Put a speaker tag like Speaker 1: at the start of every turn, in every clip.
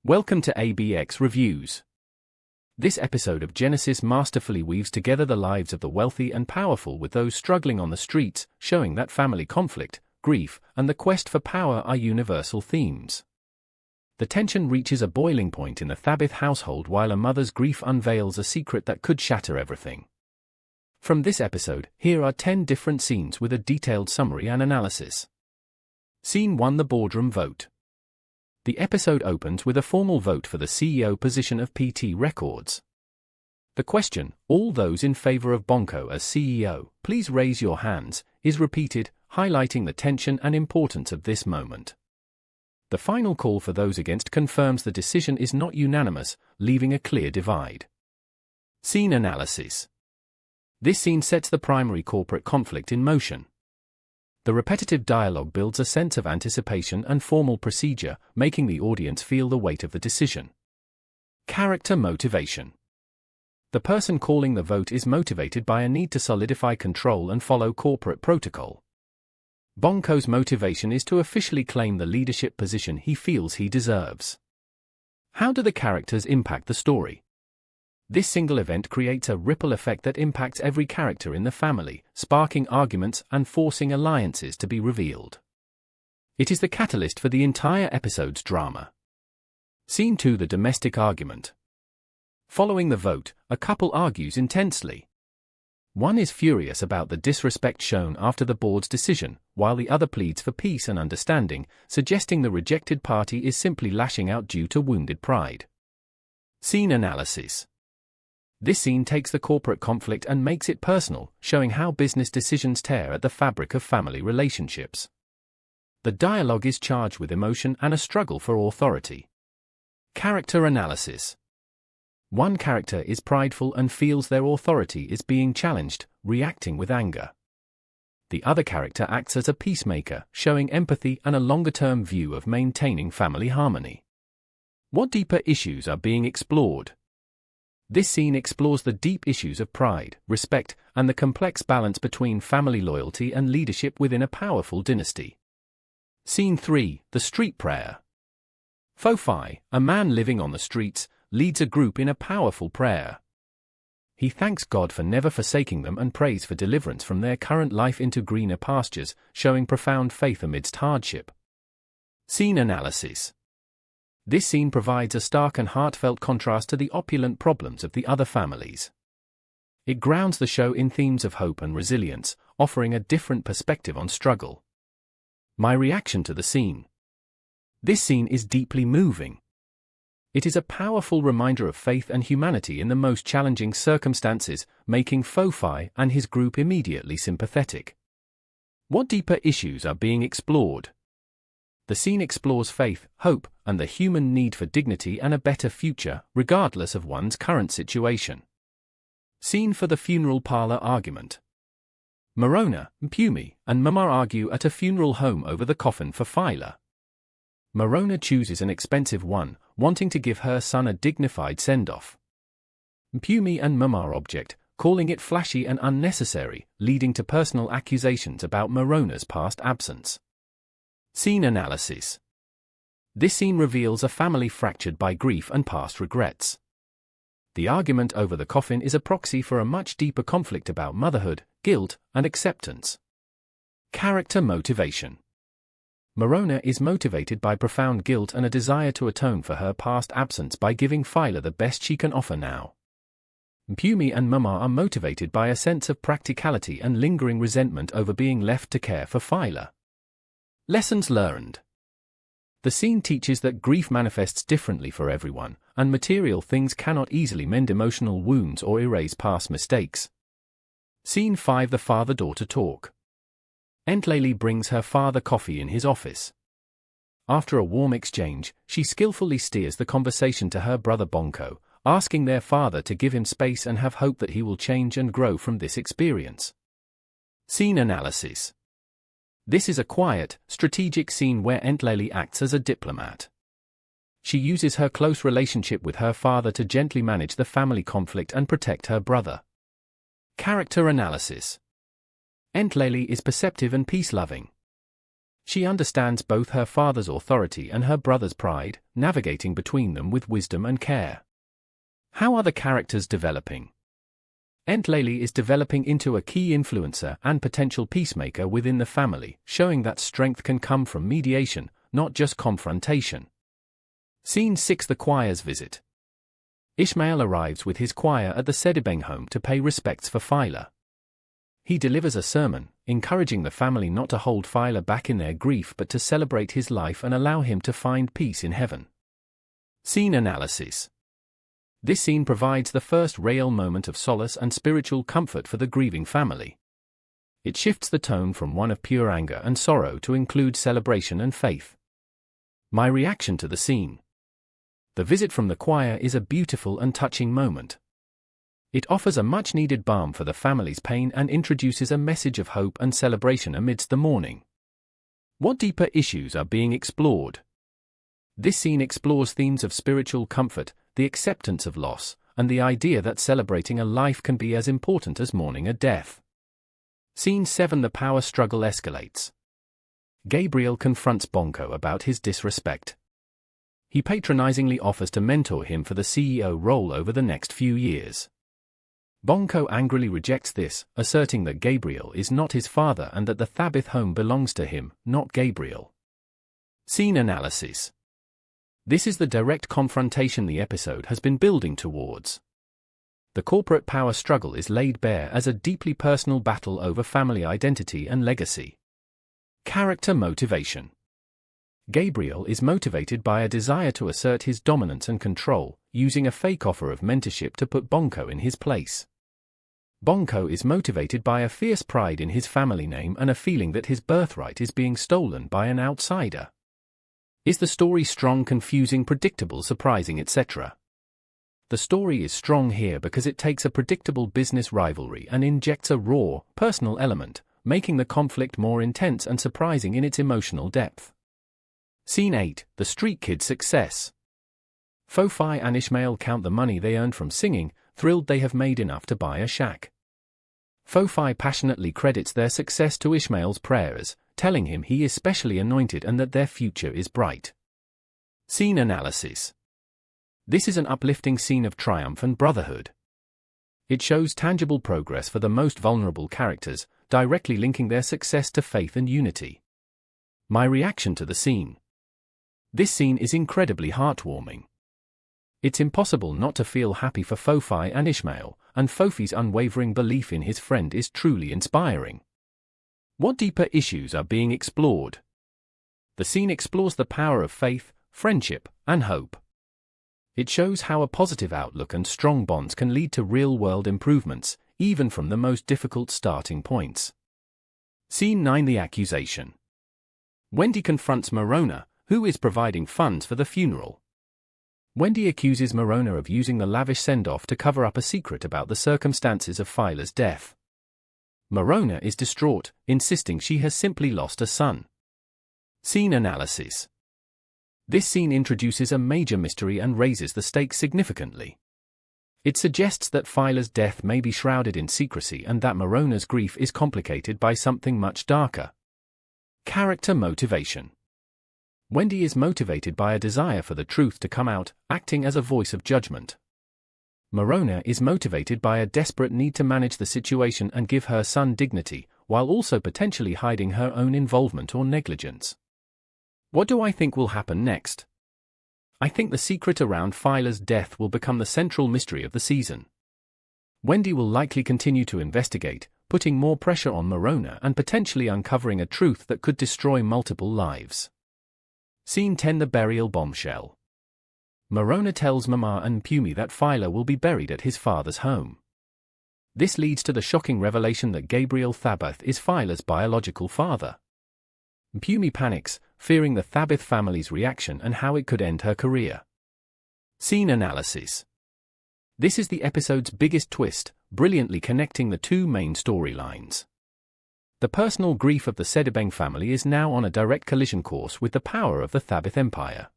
Speaker 1: Welcome to ABX Reviews. This episode of Genesis masterfully weaves together the lives of the wealthy and powerful with those struggling on the streets, showing that family conflict, grief, and the quest for power are universal themes. The tension reaches a boiling point in the Thabith household while a mother's grief unveils a secret that could shatter everything. From this episode, here are 10 different scenes with a detailed summary and analysis. Scene 1: The boardroom vote. The episode opens with a formal vote for the CEO position of PT Records. The question, "All those in favor of Bonko as CEO, please raise your hands," is repeated, highlighting the tension and importance of this moment. The final call for those against confirms the decision is not unanimous, leaving a clear divide. Scene analysis. This scene sets the primary corporate conflict in motion. The repetitive dialogue builds a sense of anticipation and formal procedure, making the audience feel the weight of the decision. Character motivation. The person calling the vote is motivated by a need to solidify control and follow corporate protocol. Bonko's motivation is to officially claim the leadership position he feels he deserves. How do the characters impact the story? This single event creates a ripple effect that impacts every character in the family, sparking arguments and forcing alliances to be revealed. It is the catalyst for the entire episode's drama. Scene 2: The domestic argument. Following the vote, a couple argues intensely. One is furious about the disrespect shown after the board's decision, while the other pleads for peace and understanding, suggesting the rejected party is simply lashing out due to wounded pride. Scene analysis. This scene takes the corporate conflict and makes it personal, showing how business decisions tear at the fabric of family relationships. The dialogue is charged with emotion and a struggle for authority. Character analysis. One character is prideful and feels their authority is being challenged, reacting with anger. The other character acts as a peacemaker, showing empathy and a longer-term view of maintaining family harmony. What deeper issues are being explored? This scene explores the deep issues of pride, respect, and the complex balance between family loyalty and leadership within a powerful dynasty. Scene 3: The street prayer. Fofi, a man living on the streets, leads a group in a powerful prayer. He thanks God for never forsaking them and prays for deliverance from their current life into greener pastures, showing profound faith amidst hardship. Scene analysis. This scene provides a stark and heartfelt contrast to the opulent problems of the other families. It grounds the show in themes of hope and resilience, offering a different perspective on struggle. My reaction to the scene. This scene is deeply moving. It is a powerful reminder of faith and humanity in the most challenging circumstances, making Fofi and his group immediately sympathetic. What deeper issues are being explored? The scene explores faith, hope, and the human need for dignity and a better future, regardless of one's current situation. Scene for the funeral parlor argument. Morona, Mpumi, and Mama argue at a funeral home over the coffin for Phyla. Morona chooses an expensive one, wanting to give her son a dignified send-off. Mpumi and Mama object, calling it flashy and unnecessary, leading to personal accusations about Morona's past absence. Scene analysis. This scene reveals a family fractured by grief and past regrets. The argument over the coffin is a proxy for a much deeper conflict about motherhood, guilt, and acceptance. Character motivation. Morona is motivated by profound guilt and a desire to atone for her past absence by giving Phyla the best she can offer now. Mpumi and Mama are motivated by a sense of practicality and lingering resentment over being left to care for Phyla. Lessons learned. The scene teaches that grief manifests differently for everyone, and material things cannot easily mend emotional wounds or erase past mistakes. Scene 5: The father-daughter talk. Entlele brings her father coffee in his office. After a warm exchange, she skillfully steers the conversation to her brother Bonko, asking their father to give him space and have hope that he will change and grow from this experience. Scene analysis. This is a quiet, strategic scene where Entlele acts as a diplomat. She uses her close relationship with her father to gently manage the family conflict and protect her brother. Character analysis. Entlele is perceptive and peace-loving. She understands both her father's authority and her brother's pride, navigating between them with wisdom and care. How are the characters developing? Enthleyli is developing into a key influencer and potential peacemaker within the family, showing that strength can come from mediation, not just confrontation. Scene 6: The choir's visit. Ishmael arrives with his choir at the Sedibeng home to pay respects for Phyla. He delivers a sermon, encouraging the family not to hold Phyla back in their grief but to celebrate his life and allow him to find peace in heaven. Scene analysis. This scene provides the first real moment of solace and spiritual comfort for the grieving family. It shifts the tone from one of pure anger and sorrow to include celebration and faith. My reaction to the scene. The visit from the choir is a beautiful and touching moment. It offers a much-needed balm for the family's pain and introduces a message of hope and celebration amidst the mourning. What deeper issues are being explored? This scene explores themes of spiritual comfort, the acceptance of loss, and the idea that celebrating a life can be as important as mourning a death. Scene 7: The power struggle escalates. Gabriel confronts Bonko about his disrespect. He patronizingly offers to mentor him for the CEO role over the next few years. Bonko angrily rejects this, asserting that Gabriel is not his father and that the Thabith home belongs to him, not Gabriel. Scene analysis. This is the direct confrontation the episode has been building towards. The corporate power struggle is laid bare as a deeply personal battle over family identity and legacy. Character motivation. Gabriel is motivated by a desire to assert his dominance and control, using a fake offer of mentorship to put Bonko in his place. Bonko is motivated by a fierce pride in his family name and a feeling that his birthright is being stolen by an outsider. Is the story strong, confusing, predictable, surprising, etc.? The story is strong here because it takes a predictable business rivalry and injects a raw, personal element, making the conflict more intense and surprising in its emotional depth. Scene 8: The street kid's success. Fofi and Ishmael count the money they earned from singing, thrilled they have made enough to buy a shack. Fofi passionately credits their success to Ishmael's prayers, telling him he is specially anointed and that their future is bright. Scene analysis. This is an uplifting scene of triumph and brotherhood. It shows tangible progress for the most vulnerable characters, directly linking their success to faith and unity. My reaction to the scene. This scene is incredibly heartwarming. It's impossible not to feel happy for Fofi and Ishmael, and Fofi's unwavering belief in his friend is truly inspiring. What deeper issues are being explored? The scene explores the power of faith, friendship, and hope. It shows how a positive outlook and strong bonds can lead to real-world improvements, even from the most difficult starting points. Scene 9: The accusation. Wendy confronts Morona, who is providing funds for the funeral. Wendy accuses Morona of using the lavish send-off to cover up a secret about the circumstances of Phyla's death. Morona is distraught, insisting she has simply lost a son. Scene analysis. This scene introduces a major mystery and raises the stakes significantly. It suggests that Phyla's death may be shrouded in secrecy and that Morona's grief is complicated by something much darker. Character motivation. Wendy is motivated by a desire for the truth to come out, acting as a voice of judgment. Morona is motivated by a desperate need to manage the situation and give her son dignity, while also potentially hiding her own involvement or negligence. What do I think will happen next? I think the secret around Phyla's death will become the central mystery of the season. Wendy will likely continue to investigate, putting more pressure on Morona and potentially uncovering a truth that could destroy multiple lives. Scene 10: The burial bombshell. Morona tells Mama and Mpumi that Phyla will be buried at his father's home. This leads to the shocking revelation that Gabriel Thabith is Phyla's biological father. Mpumi panics, fearing the Thabith family's reaction and how it could end her career. Scene analysis. This is the episode's biggest twist, brilliantly connecting the two main storylines. The personal grief of the Sedibeng family is now on a direct collision course with the power of the Thabith Empire.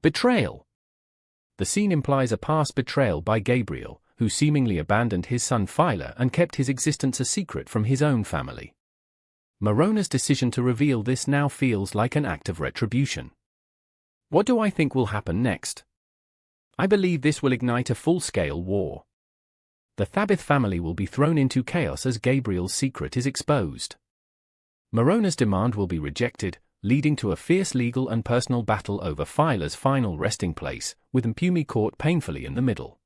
Speaker 1: Betrayal. The scene implies a past betrayal by Gabriel, who seemingly abandoned his son Phyla and kept his existence a secret from his own family. Morona's decision to reveal this now feels like an act of retribution. What do I think will happen next? I believe this will ignite a full-scale war. The Thabith family will be thrown into chaos as Gabriel's secret is exposed. Morona's demand will be rejected, leading to a fierce legal and personal battle over Phyla's final resting place, with Mpumi caught painfully in the middle.